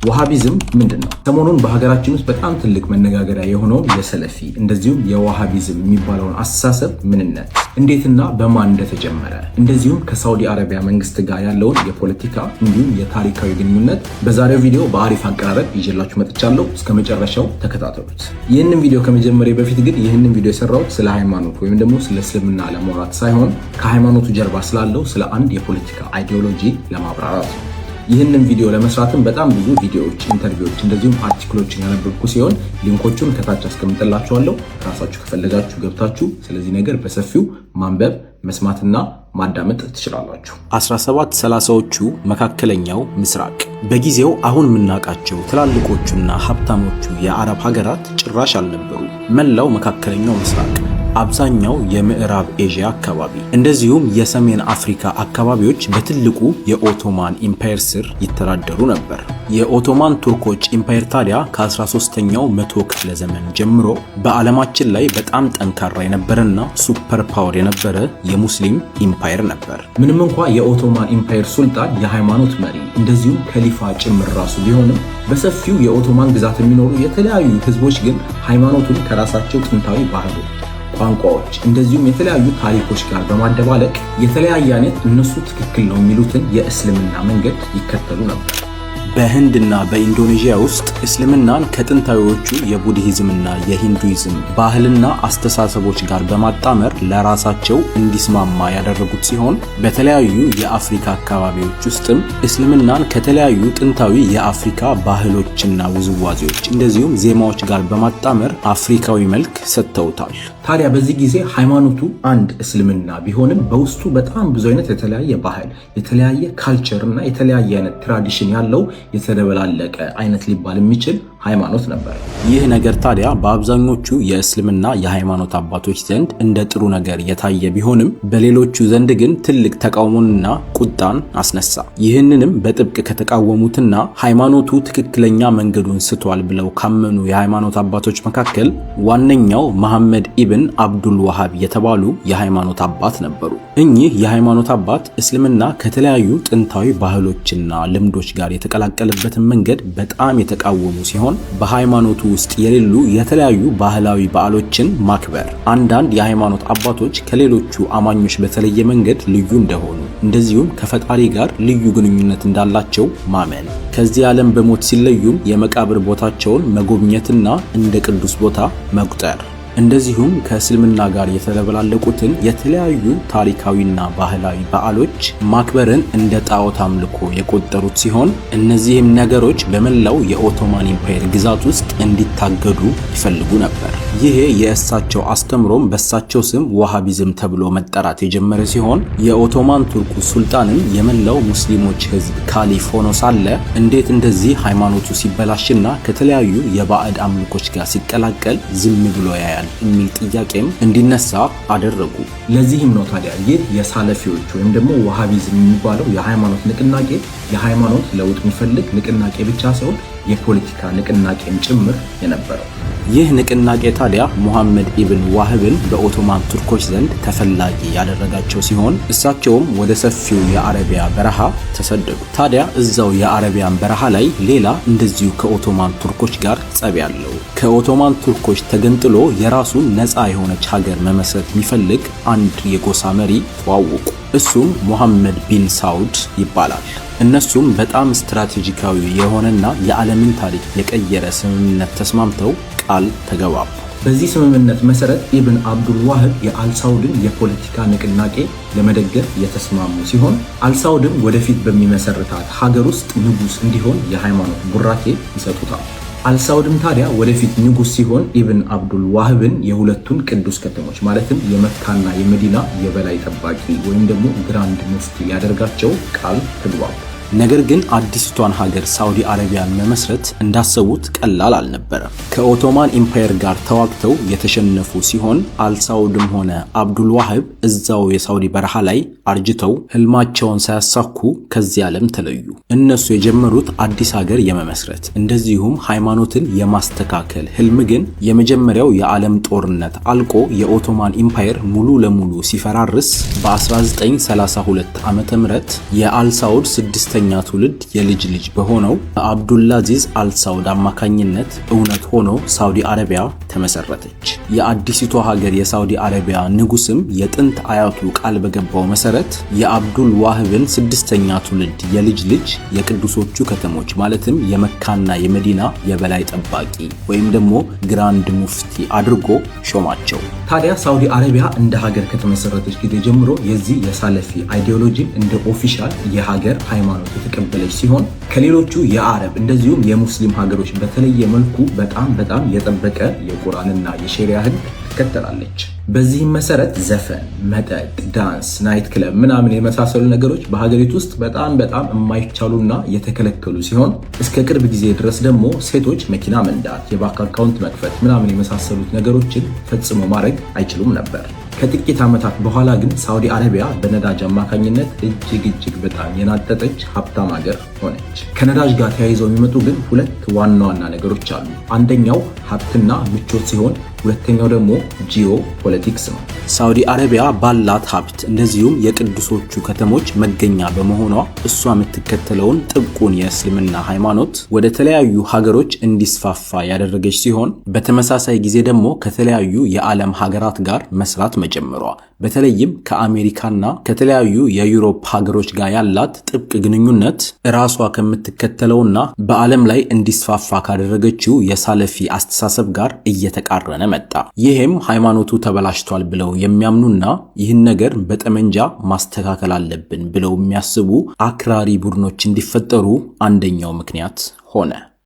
ዋሃቢዝም ምንድነው? ሰሞኑን በሀገራችን ውስጥ በጣም ትልቅ መነጋገሪያ የሆነው የሰለፊ እንደዚሁም የዋሃቢዝም የሚባለውን አስተሳሰብ ምንነት፣ እንዴትና በማን እንደተጀመረ እንደዚሁም ከሳውዲ አረቢያ መንግስት ጋር ያለውን የፖለቲካ እንዲሁም የታሪካዊ ግንኙነት በዛሬው ቪዲዮ በአሪፍ አቀራረብ ይዤላችሁ መጥቻለሁ። እስከ መጨረሻው ተከታተሉት። ይህንን ቪዲዮ ከመጀመሪያ በፊት ግን ይህንን ቪዲዮ የሰራሁት ስለ ሃይማኖት ወይም ደግሞ ስለ እስልምና ለማውራት ሳይሆን ከሃይማኖቱ ጀርባ ስላለው ስለ አንድ የፖለቲካ አይዲዮሎጂ ለማብራራት ነው። ይህንን ቪዲዮ ለመስራትም በጣም ብዙ ቪዲዮዎች፣ ኢንተርቪዎች እንደዚሁም አርቲክሎችን ያነበብኩ ሲሆን ሊንኮቹን ከታች አስቀምጥላችኋለሁ። ራሳችሁ ከፈለጋችሁ ገብታችሁ ስለዚህ ነገር በሰፊው ማንበብ መስማትና ማዳመጥ ትችላላችሁ። 1730ዎቹ መካከለኛው ምስራቅ በጊዜው አሁን የምናውቃቸው ትላልቆቹና ሀብታሞቹ የአረብ ሀገራት ጭራሽ አልነበሩ። መላው መካከለኛው ምስራቅ፣ አብዛኛው የምዕራብ ኤዥያ አካባቢ እንደዚሁም የሰሜን አፍሪካ አካባቢዎች በትልቁ የኦቶማን ኢምፓየር ስር ይተዳደሩ ነበር። የኦቶማን ቱርኮች ኢምፓየር ታዲያ ከ13ኛው መቶ ክፍለ ዘመን ጀምሮ በዓለማችን ላይ በጣም ጠንካራ የነበረና ሱፐር ፓወር የነበረ የሙስሊም ኢምፓየር ነበር። ምንም እንኳ የኦቶማን ኢምፓየር ሱልጣን የሃይማኖት መሪ እንደዚሁም ከሊፋ ጭምር ራሱ ቢሆንም በሰፊው የኦቶማን ግዛት የሚኖሩ የተለያዩ ህዝቦች ግን ሃይማኖቱን ከራሳቸው ጥንታዊ ባህሎች፣ ቋንቋዎች እንደዚሁም የተለያዩ ታሪኮች ጋር በማደባለቅ የተለያየ አይነት እነሱ ትክክል ነው የሚሉትን የእስልምና መንገድ ይከተሉ ነበር። በህንድና በኢንዶኔዥያ ውስጥ እስልምናን ከጥንታዊዎቹ የቡድሂዝምና የሂንዱይዝም ባህልና አስተሳሰቦች ጋር በማጣመር ለራሳቸው እንዲስማማ ያደረጉት ሲሆን በተለያዩ የአፍሪካ አካባቢዎች ውስጥም እስልምናን ከተለያዩ ጥንታዊ የአፍሪካ ባህሎችና ውዝዋዜዎች እንደዚሁም ዜማዎች ጋር በማጣመር አፍሪካዊ መልክ ሰጥተውታል። ታዲያ በዚህ ጊዜ ሃይማኖቱ አንድ እስልምና ቢሆንም በውስጡ በጣም ብዙ አይነት የተለያየ ባህል፣ የተለያየ ካልቸር እና የተለያየ አይነት ትራዲሽን ያለው የተደበላለቀ አይነት ሊባል የሚችል ሃይማኖት ነበር። ይህ ነገር ታዲያ በአብዛኞቹ የእስልምና የሃይማኖት አባቶች ዘንድ እንደ ጥሩ ነገር የታየ ቢሆንም በሌሎቹ ዘንድ ግን ትልቅ ተቃውሞንና ቁጣን አስነሳ። ይህንንም በጥብቅ ከተቃወሙትና ሃይማኖቱ ትክክለኛ መንገዱን ስቷል ብለው ካመኑ የሃይማኖት አባቶች መካከል ዋነኛው መሐመድ ኢብን አብዱል ወሃብ የተባሉ የሃይማኖት አባት ነበሩ። እኚህ የሃይማኖት አባት እስልምና ከተለያዩ ጥንታዊ ባህሎችና ልምዶች ጋር የተቀላቀለበትን መንገድ በጣም የተቃወሙ ሲሆን በሃይማኖቱ ውስጥ የሌሉ የተለያዩ ባህላዊ በዓሎችን ማክበር፣ አንዳንድ የሃይማኖት አባቶች ከሌሎቹ አማኞች በተለየ መንገድ ልዩ እንደሆኑ እንደዚሁም ከፈጣሪ ጋር ልዩ ግንኙነት እንዳላቸው ማመን፣ ከዚህ ዓለም በሞት ሲለዩም የመቃብር ቦታቸውን መጎብኘትና እንደ ቅዱስ ቦታ መቁጠር እንደዚሁም ከእስልምና ጋር የተደበላለቁትን የተለያዩ ታሪካዊና ባህላዊ በዓሎች ማክበርን እንደ ጣዖት አምልኮ የቆጠሩት ሲሆን እነዚህም ነገሮች በመላው የኦቶማን ኢምፓየር ግዛት ውስጥ እንዲታገዱ ይፈልጉ ነበር። ይሄ የእሳቸው አስተምሮም በእሳቸው ስም ዋሃቢዝም ተብሎ መጠራት የጀመረ ሲሆን የኦቶማን ቱርኩ ሱልጣንም የመላው ሙስሊሞች ህዝብ ካሊፍ ሆኖ ሳለ እንዴት እንደዚህ ሃይማኖቱ ሲበላሽና ከተለያዩ የባዕድ አምልኮች ጋር ሲቀላቀል ዝም ብሎ ያያል የሚል ጥያቄም እንዲነሳ አደረጉ። ለዚህም ነው ታዲያ ይህ የሳለፊዎች ወይም ደግሞ ዋሃቢዝም የሚባለው የሃይማኖት ንቅናቄ የሃይማኖት ለውጥ የሚፈልግ ንቅናቄ ብቻ ሳይሆን የፖለቲካ ንቅናቄም ጭምር የነበረው። ይህ ንቅናቄ ታዲያ ሙሐመድ ኢብን ዋህብን በኦቶማን ቱርኮች ዘንድ ተፈላጊ ያደረጋቸው ሲሆን እሳቸውም ወደ ሰፊው የአረቢያ በረሃ ተሰደዱ። ታዲያ እዛው የአረቢያን በረሃ ላይ ሌላ እንደዚሁ ከኦቶማን ቱርኮች ጋር ጸብ ያለው ከኦቶማን ቱርኮች ተገንጥሎ የራሱን ነፃ የሆነች ሀገር መመስረት የሚፈልግ አንድ የጎሳ መሪ ተዋወቁ። እሱም ሙሐመድ ቢን ሳውድ ይባላል። እነሱም በጣም ስትራቴጂካዊ የሆነና የዓለምን ታሪክ የቀየረ ስምምነት ተስማምተው ቃል ተገባቡ። በዚህ ስምምነት መሰረት ኢብን አብዱል ዋህብ የአልሳውድን የፖለቲካ ንቅናቄ ለመደገፍ የተስማሙ ሲሆን አልሳውድም ወደፊት በሚመሰርታት ሀገር ውስጥ ንጉስ እንዲሆን የሃይማኖት ቡራኬ ይሰጡታል። አልሳውድም ታዲያ ወደፊት ንጉስ ሲሆን ኢብን አብዱል ዋህብን የሁለቱን ቅዱስ ከተሞች ማለትም የመካና የመዲና የበላይ ጠባቂ ወይም ደግሞ ግራንድ ሙፍቲ ያደርጋቸው ቃል ተግባቡ። ነገር ግን አዲስቷን ሀገር ሳውዲ አረቢያን መመስረት እንዳሰቡት ቀላል አልነበረም። ከኦቶማን ኢምፓየር ጋር ተዋግተው የተሸነፉ ሲሆን አልሳውድም ሆነ አብዱል ዋህብ እዛው የሳውዲ በረሃ ላይ አርጅተው ህልማቸውን ሳያሳኩ ከዚህ ዓለም ተለዩ። እነሱ የጀመሩት አዲስ ሀገር የመመስረት እንደዚሁም ሃይማኖትን የማስተካከል ህልም ግን የመጀመሪያው የዓለም ጦርነት አልቆ የኦቶማን ኢምፓየር ሙሉ ለሙሉ ሲፈራርስ በ1932 ዓመተ ምህረት የአልሳውድ ስድስተኛ ትውልድ የልጅ ልጅ በሆነው በአብዱልአዚዝ አልሳውድ አማካኝነት እውነት ሆኖ ሳውዲ አረቢያ ተመሰረተች። የአዲሲቷ ሀገር የሳውዲ አረቢያ ንጉስም የጥንት አያቱ ቃል በገባው መሰረት የአብዱል ዋህብን ስድስተኛ ትውልድ የልጅ ልጅ የቅዱሶቹ ከተሞች ማለትም የመካና የመዲና የበላይ ጠባቂ ወይም ደግሞ ግራንድ ሙፍቲ አድርጎ ሾማቸው። ታዲያ ሳውዲ አረቢያ እንደ ሀገር ከተመሰረተች ጊዜ ጀምሮ የዚህ የሳለፊ አይዲዮሎጂን እንደ ኦፊሻል የሀገር ሃይማኖት የተቀበለች ሲሆን ከሌሎቹ የአረብ እንደዚሁም የሙስሊም ሀገሮች በተለየ መልኩ በጣም የጠበቀ የቁርአንና የሸሪዓ ህግ ትከተላለች። በዚህም መሰረት ዘፈን፣ መጠጥ፣ ዳንስ፣ ናይት ክለብ ምናምን የመሳሰሉ ነገሮች በሀገሪቱ ውስጥ በጣም የማይቻሉና የተከለከሉ ሲሆን እስከ ቅርብ ጊዜ ድረስ ደግሞ ሴቶች መኪና መንዳት፣ የባንክ አካውንት መክፈት ምናምን የመሳሰሉት ነገሮችን ፈጽሞ ማድረግ አይችሉም ነበር። ከጥቂት ዓመታት በኋላ ግን ሳውዲ አረቢያ በነዳጅ አማካኝነት እጅግ በጣም የናጠጠች ሀብታም ሀገር ሆነች። ከነዳጅ ጋር ተያይዘው የሚመጡ ግን ሁለት ዋና ነገሮች አሉ። አንደኛው ሀብትና ምቾት ሲሆን ሁለተኛው ደግሞ ጂኦ ፖለቲክስ ነው። ሳውዲ አረቢያ ባላት ሀብት እንደዚሁም የቅዱሶቹ ከተሞች መገኛ በመሆኗ እሷ የምትከተለውን ጥብቁን የእስልምና ሃይማኖት ወደ ተለያዩ ሀገሮች እንዲስፋፋ ያደረገች ሲሆን በተመሳሳይ ጊዜ ደግሞ ከተለያዩ የዓለም ሀገራት ጋር መስራት መጀመሯ በተለይም ከአሜሪካና ከተለያዩ የዩሮፕ ሀገሮች ጋር ያላት ጥብቅ ግንኙነት ራሷ ከምትከተለውና በዓለም ላይ እንዲስፋፋ ካደረገችው የሳለፊ አስተሳሰብ ጋር እየተቃረነ መጣ። ይህም ሃይማኖቱ ተበላሽቷል ብለው የሚያምኑና ይህን ነገር በጠመንጃ ማስተካከል አለብን ብለው የሚያስቡ አክራሪ ቡድኖች እንዲፈጠሩ አንደኛው ምክንያት ሆነ።